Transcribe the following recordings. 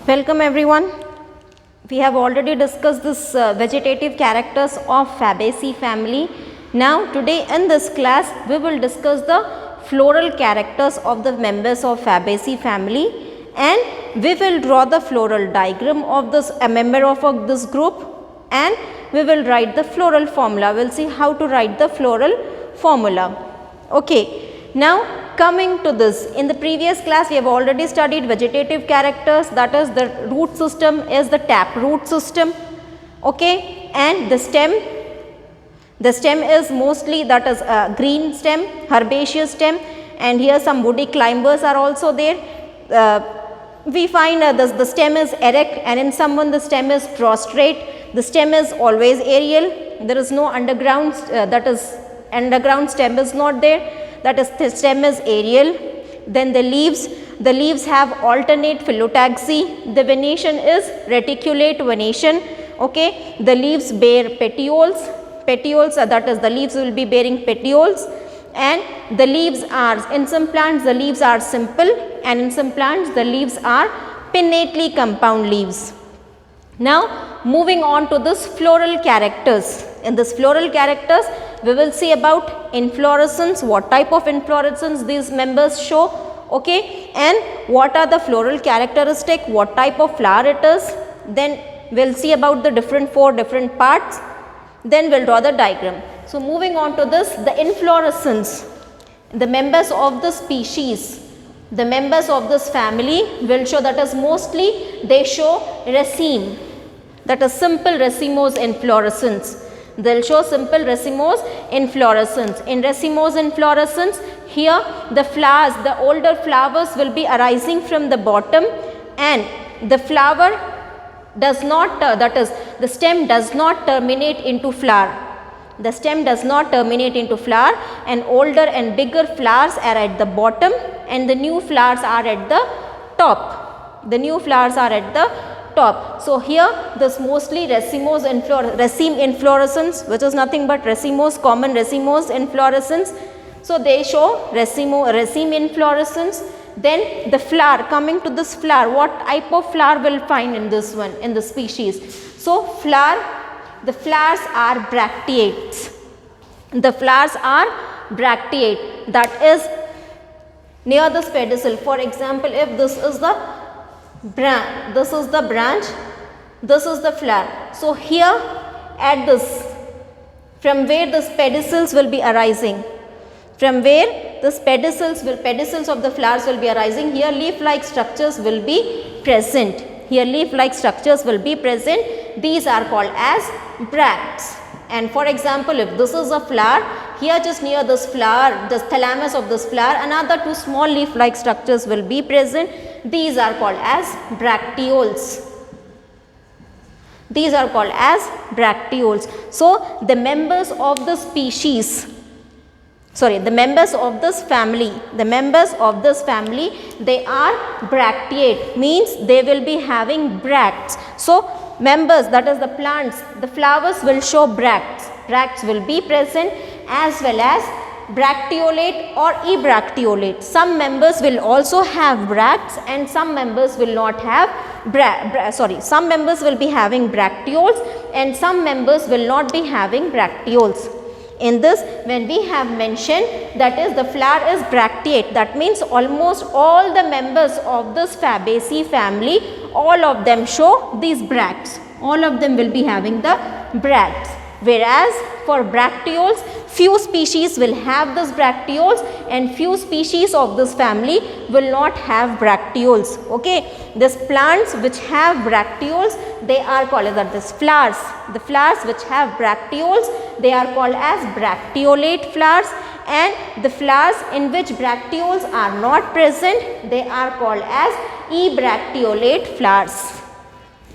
Welcome everyone. We have already discussed this vegetative characters of Fabaceae family. Now today in this class we will discuss the floral characters of the members of Fabaceae family, and we will draw the floral diagram of this a member of this group, and we will write the floral formula. We will see how to write the floral formula. Okay. Now coming to this, in the previous class we have already studied vegetative characters, that is the root system is the taproot system, okay, and the stem is mostly that is a green stem, herbaceous stem, and here some woody climbers are also there. We find the stem is erect, and in someone the stem is prostrate. The stem is always aerial, there is no underground, that is underground stem is not there, that is the stem is aerial. Then the leaves have alternate phyllotaxy. The venation is reticulate venation, okay. The leaves bear petioles, that is the leaves will be bearing petioles, and the leaves are, in some plants the leaves are simple, and in some plants the leaves are pinnately compound leaves. Now moving on to this floral characters. In this floral characters we will see about inflorescence, what type of inflorescence these members show, okay, and what are the floral characteristic, what type of flower it is. Then we will see about the four different parts, then we will draw the diagram. So moving on to this, the inflorescence, the members of the species, the members of this family will show, that is mostly they show raceme, that is simple racemose inflorescence. They will show simple racemose inflorescence. In racemose inflorescence, here the flowers, the older flowers will be arising from the bottom, and the flower does not, that is the stem does not terminate into flower. The stem does not terminate into flower, and older and bigger flowers are at the bottom, and the new flowers are at the top. The new flowers are at the top. So here this mostly raceme inflorescence, which is nothing but racemose, common racemose inflorescence. So they show raceme inflorescence. Then the flower, coming to this flower, what type of flower will find in this one, in the species. So the flowers are bracteates. The flowers are bracteate, that is near this pedicel. For example, if this is the branch, this is the branch, this is the flower. So here at this, from where this pedicels will be arising, from where this pedicels of the flowers will be arising, here leaf like structures will be present. Here leaf like structures will be present. These are called as bracts. And for example, if this is a flower, here just near this flower, the thalamus of this flower, another two small leaf like structures will be present. These are called as bracteoles. These are called as bracteoles. So the members of the species, the members of this family, they are bracteate, means they will be having bracts. So members, that is the plants, the flowers will show bracts. Bracts will be present, as well as bracteolate or ebracteolate. Some members will also have bracts, and some members will not have some members will be having bracteoles, and some members will not be having bracteoles. In this, when we have mentioned, that is the flower is bracteate, that means almost all the members of this Fabaceae family, all of them show these bracts. All of them will be having the bracts. Whereas for bracteoles, few species will have this bracteoles, and few species of this family will not have bracteoles. Okay, these plants which have bracteoles, they are called as this flowers. The flowers which have bracteoles, they are called as bracteolate flowers, and the flowers in which bracteoles are not present, they are called as ebracteolate flowers.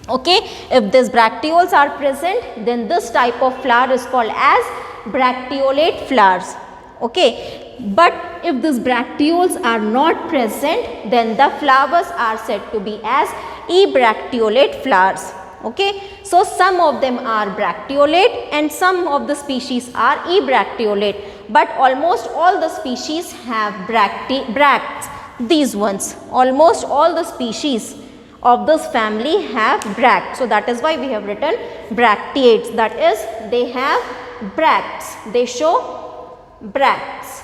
Okay, if these bracteoles are present, then this type of flower is called as bracteolate flowers. Okay, but if these bracteoles are not present, then the flowers are said to be as ebracteolate flowers. Okay, so some of them are bracteolate and some of the species are ebracteolate, but almost all the species have bracts. These ones, almost all the species of this family have bracts. So that is why we have written bracteates, that is they have bracts, they show bracts.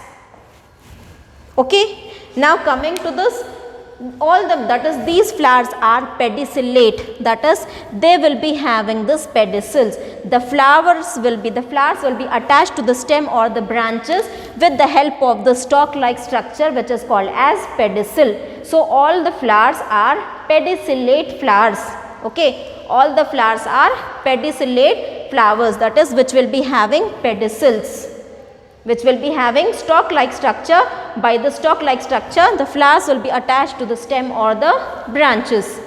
Okay. Now coming to this, these flowers are pedicellate, that is they will be having this pedicels. The flowers will be attached to the stem or the branches with the help of the stalk like structure which is called as pedicel. So all the flowers are pedicellate flowers. Okay, all the flowers are pedicellate flowers, that is which will be having pedicels, which will be having stalk like structure. By the stalk like structure, the flowers will be attached to the stem or the branches.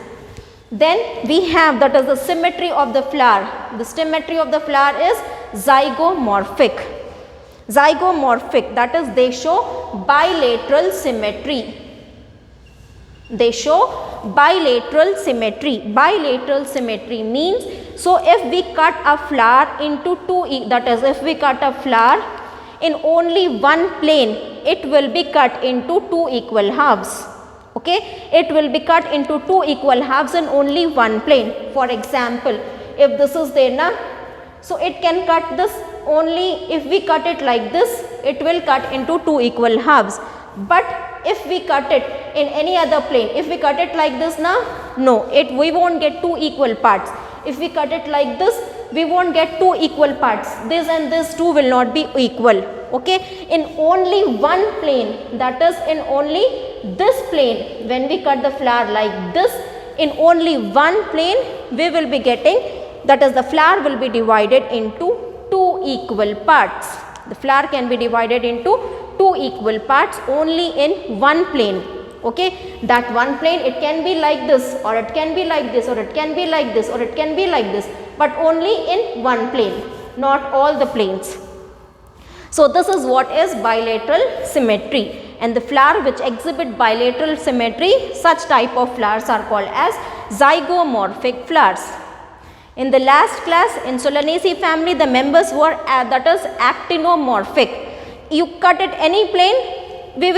Then we have, that is the symmetry of the flower. The symmetry of the flower is zygomorphic. Zygomorphic, that is they show bilateral symmetry. They show bilateral symmetry. Bilateral symmetry means, so if we cut a flower into two, that is if we cut a flower in only one plane, it will be cut into two equal halves. Okay, it will be cut into two equal halves in only one plane. For example, if this is there na, so it can cut this only, if we cut it like this, it will cut into two equal halves. But if we cut it in any other plane, if we cut it like this na, no, we won't get two equal parts. If we cut it like this, we won't get two equal parts. This and this two will not be equal. Okay, in only one plane, that is in only this plane, when we cut the flower like this, in only one plane we will be getting, that is the flower will be divided into two equal parts. The flower can be divided into two equal parts only in one plane. Okay, that one plane, it can be like this, or it can be like this, or it can be like this, or it can be like this, but only in one plane, not all the planes. So this is what is bilateral symmetry, and the flower which exhibit bilateral symmetry, such type of flowers are called as zygomorphic flowers. In the last class, in Solanaceae family, the members were that is actinomorphic. You cut it any plane, we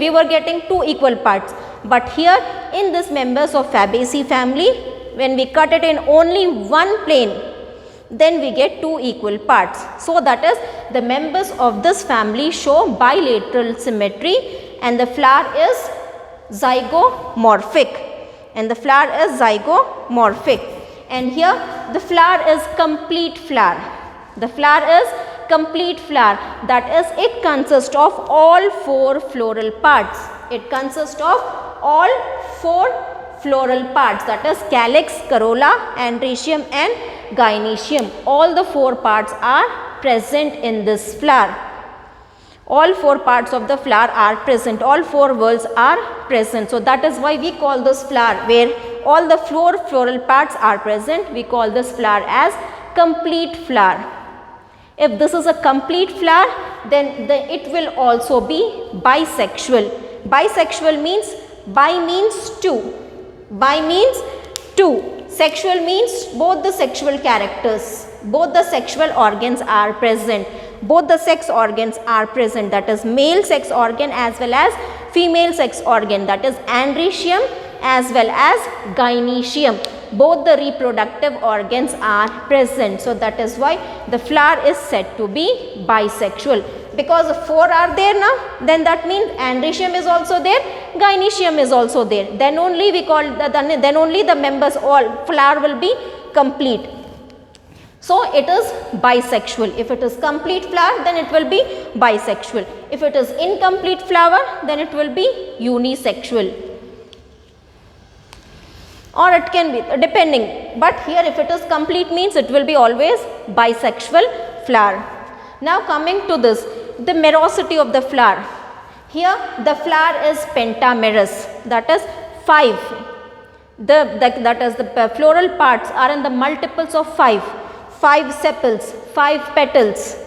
were getting two equal parts. But here in this members of Fabaceae family, when we cut it in only one plane, then we get two equal parts. So that is the members of this family show bilateral symmetry, and the flower is zygomorphic. And the flower is zygomorphic. And here the flower is complete flower. The flower is complete flower, that is it consists of all four floral parts. It consists of all four floral parts, that is calyx, corolla, androecium and gynoecium. All the four parts are present in this flower. All four parts of the flower are present, all four whorls are present. So that is why we call this flower, where all the four floral parts are present, we call this flower as complete flower. If this is a complete flower, then it will also be bisexual. Bisexual means, bi means two, bi means two, sexual means both the sexual characters, both the sexual organs are present, both the sex organs are present, that is male sex organ as well as female sex organ, that is androecium as well as gynoecium. Both the reproductive organs are present. So that is why the flower is said to be bisexual, because if four are there now, then that means androecium is also there, gynoecium is also there. Then only we call then only the members, all flower will be complete. So it is bisexual. If it is complete flower, then it will be bisexual. If it is incomplete flower, then it will be unisexual. Or it can be depending, but here if it is complete means it will be always bisexual flower. Now coming to this, the merosity of the flower. Here the flower is pentamerous, that is 5. That is the floral parts are in the multiples of 5. 5 sepals, 5 petals.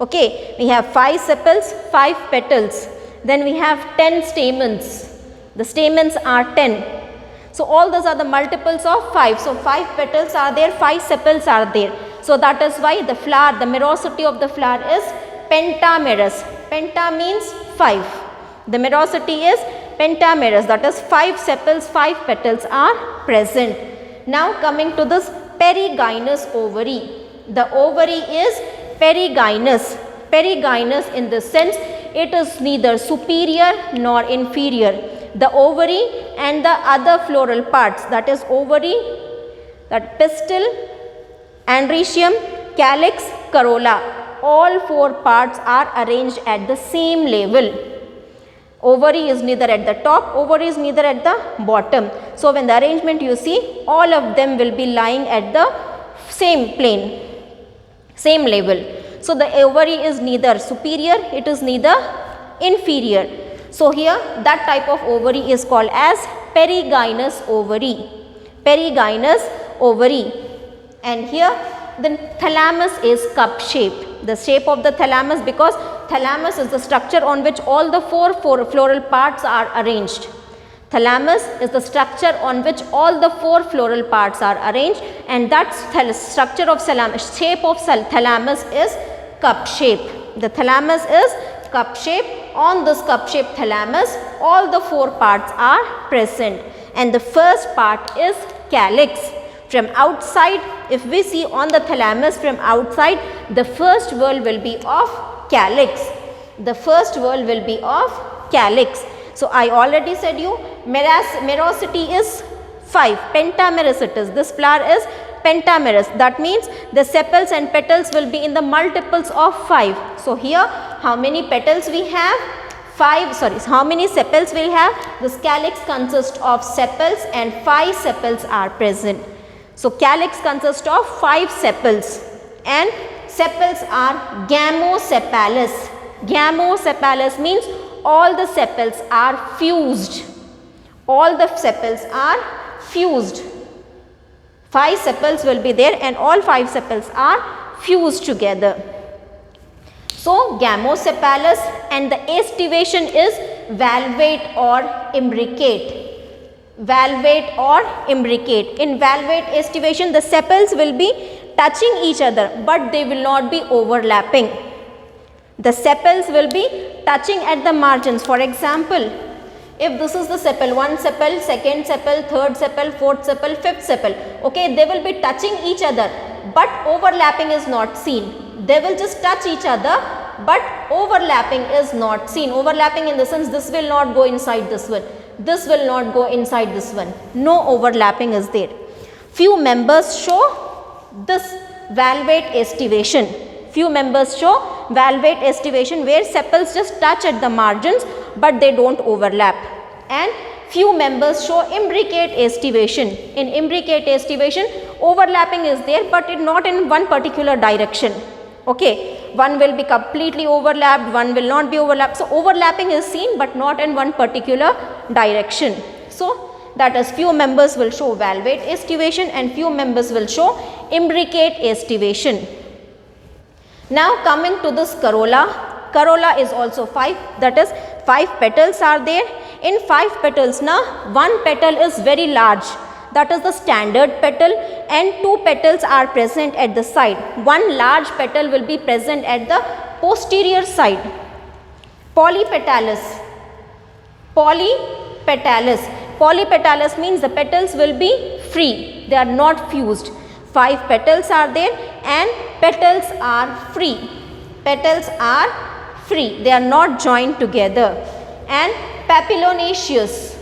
Okay, we have 5 sepals, 5 petals. Then we have 10 stamens. The stamens are 10. So all those are the multiples of 5. So 5 petals are there, 5 sepals are there. So that is why the flower, the merosity of the flower is pentamerous. Penta means 5. The merosity is pentamerous, that is 5 sepals, 5 petals are present. Now coming to this perigynous ovary. The ovary is perigynous. Perigynous in the sense it is neither superior nor inferior. The ovary and the other floral parts, that is ovary, that pistil, androecium, calyx, corolla, all 4 parts are arranged at the same level. Ovary is neither at the top, ovary is neither at the bottom. So when the arrangement you see, all of them will be lying at the same plane, same level. So the ovary is neither superior, it is neither inferior. So here that type of ovary is called as perigynous ovary. Perigynous ovary. And here the thalamus is cup shaped. The shape of the thalamus, because thalamus is the structure on which all the 4 floral parts are arranged. Thalamus is the structure on which all the 4 floral parts are arranged, and that structure of shape of thalamus is cup shape. The thalamus is cup shape. On this cup shaped thalamus, all the 4 parts are present, and the first part is calyx. From outside, if we see on the thalamus from outside, the first whorl will be of calyx. The first whorl will be of calyx. So I already said you merosity is 5, pentamerous it is. This flower is pentamerous. That means the sepals and petals will be in the multiples of 5. So here how many petals we have? 5, sorry, how many sepals we have? This calyx consists of sepals and 5 sepals are present. So calyx consists of 5 sepals and sepals are gamosepalous. Gamosepalous means all the sepals are fused. All the sepals are fused. 5 sepals will be there and all 5 sepals are fused together. So gamosepalous, and the estivation is valvate or imbricate. Valvate or imbricate. In valvate estivation, the sepals will be touching each other, but they will not be overlapping. The sepals will be touching at the margins. For example, if this is the sepal, 1 sepal, 2nd sepal, 3rd sepal, 4th sepal, 5th sepal, okay, they will be touching each other, but overlapping is not seen. They will just touch each other, but overlapping is not seen. Overlapping in the sense this will not go inside this one, this will not go inside this one. No overlapping is there. Few members show this valvate estivation. Few members show valvate estivation where sepals just touch at the margins, but they don't overlap. And few members show imbricate estivation. In imbricate estivation, overlapping is there, but it not in one particular direction. Okay, one will be completely overlapped, one will not be overlapped. So overlapping is seen, but not in one particular direction. So that is, few members will show valvate estivation and few members will show imbricate estivation. Now coming to this corolla. Corolla is also 5, that is 5 petals are there. In 5 petals now, 1 petal is very large, that is the standard petal, and 2 petals are present at the side. 1 large petal will be present at the posterior side. Polypetalous. Polypetalous. Polypetalous means the petals will be free, they are not fused. 5 petals are there and petals are free. Petals are free, they are not joined together. And papillonaceous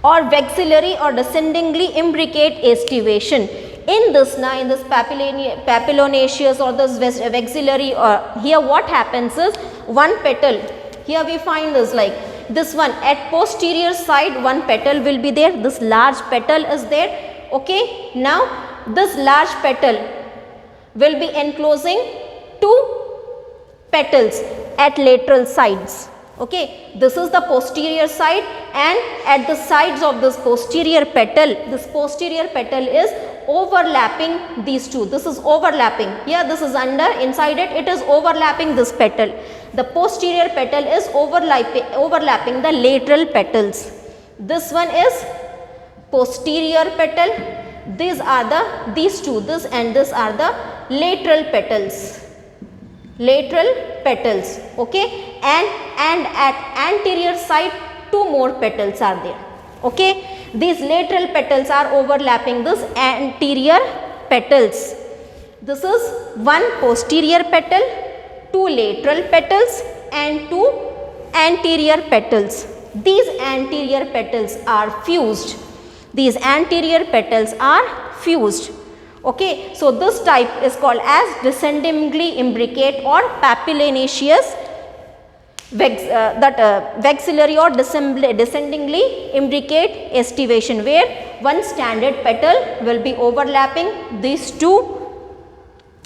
or vexillary or descendingly imbricate estivation. In this now, in this papillonaceous or this vexillary, here what happens is 1 petal, here we find this like this one at posterior side, 1 petal will be there, this large petal is there. Okay, now this large petal will be enclosing 2 petals at lateral sides. Okay, this is the posterior side, and at the sides of this posterior petal is overlapping these 2. This is overlapping. Here this is under, inside it is overlapping this petal. The posterior petal is overlapping the lateral petals. This one is posterior petal. These 2, this and this are the lateral petals. Lateral petals. Okay, and at anterior side 2 more petals are there. Okay, these lateral petals are overlapping this anterior petals. This is one posterior petal, 2 lateral petals and 2 anterior petals. These anterior petals are fused. These anterior petals are fused. Okay, so this type is called as descendingly imbricate or papilionaceous vexillary or descendingly imbricate estivation, where one standard petal will be overlapping these 2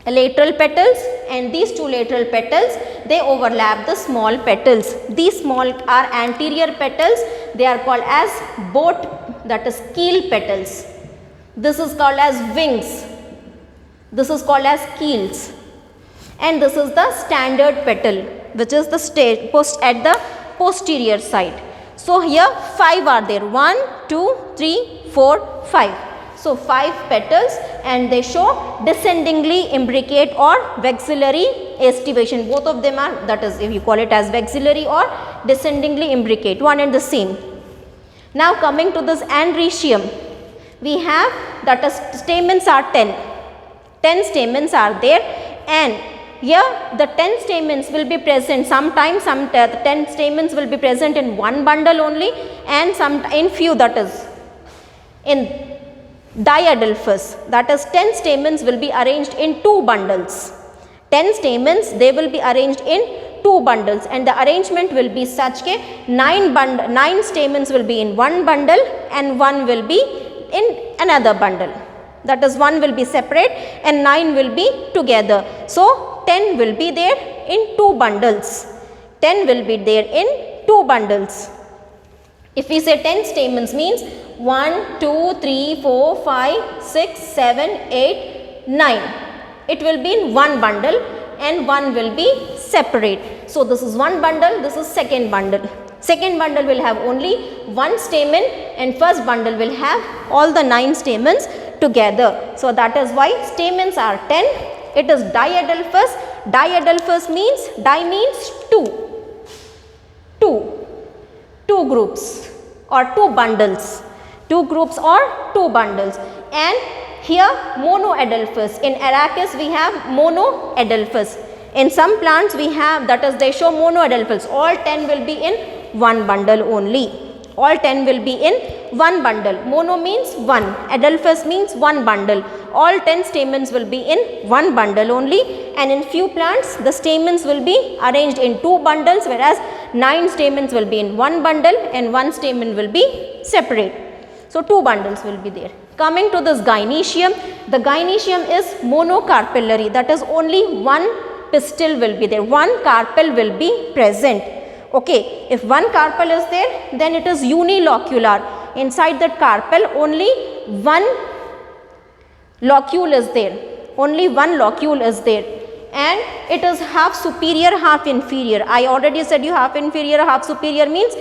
lateral petals, and these 2 lateral petals, they overlap the small petals. These small are anterior petals. They are called as boat, that is keel petals. This is called as wings. This is called as keels. And this is the standard petal, which is the post at the posterior side. So here 5 are there, 1, 2, 3, 4, 5. So 5 petals, and they show descendingly imbricate or vexillary estivation. Both of them are, that is, if you call it as vexillary or descendingly imbricate, one and the same. Now coming to this androecium, we have that is stamens are 10. 10 stamens are there, and here the 10 stamens will be present sometimes, 10 stamens will be present in one bundle only, and some in few, that is in diadelphous, that is 10 stamens will be arranged in 2 bundles. 10 stamens, they will be arranged in 2 bundles, and the arrangement will be such that 9 stamens will be in one bundle and 1 will be in another bundle. That is, 1 will be separate and 9 will be together. So 10 will be there in 2 bundles. 10 will be there in 2 bundles. If we say 10 stamens means 1, 2, 3, 4, 5, 6, 7, 8, 9. It will be in one bundle and 1 will be separate. So this is one bundle, this is second bundle. Second bundle will have only one stamen, and first bundle will have all the 9 stamens together. So that is why stamens are 10. It is diadelphous. Diadelphous means, di means 2 groups or 2 bundles. 2 groups or 2 bundles. And here monoadelphous. In Arachis we have monoadelphous. In some plants we have, that is, they show monoadelphous. All 10 will be in one bundle only. All 10 will be in one bundle. Mono means one. Adelphous means one bundle. All 10 stamens will be in one bundle only, and in few plants the stamens will be arranged in 2 bundles, whereas 9 stamens will be in one bundle and 1 stamen will be separate. So 2 bundles will be there. Coming to this gynoecium, the gynoecium is monocarpellary, that is, only one pistil will be there, one carpel will be present. Okay, if one carpel is there, then it is unilocular. Inside that carpel only one locule is there, only one locule is there, and it is half superior, half inferior. I already said you half inferior, half superior means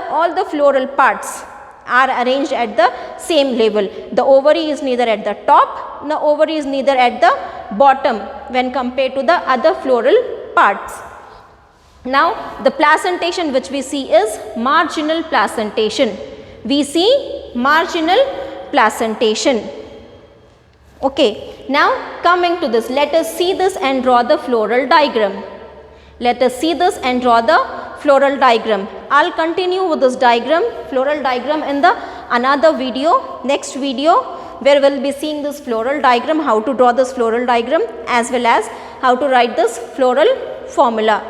all the floral parts are arranged at the same level. The ovary is neither at the top, the ovary is neither at the bottom when compared to the other floral parts. Now the placentation which we see is marginal placentation. We see marginal placentation. Okay, now coming to this, let us see this and draw the floral diagram. Let us see this and draw the floral diagram. I'll continue with this diagram, floral diagram, in the another video, next video, where we'll be seeing this floral diagram, how to draw this floral diagram, as well as how to write this floral formula.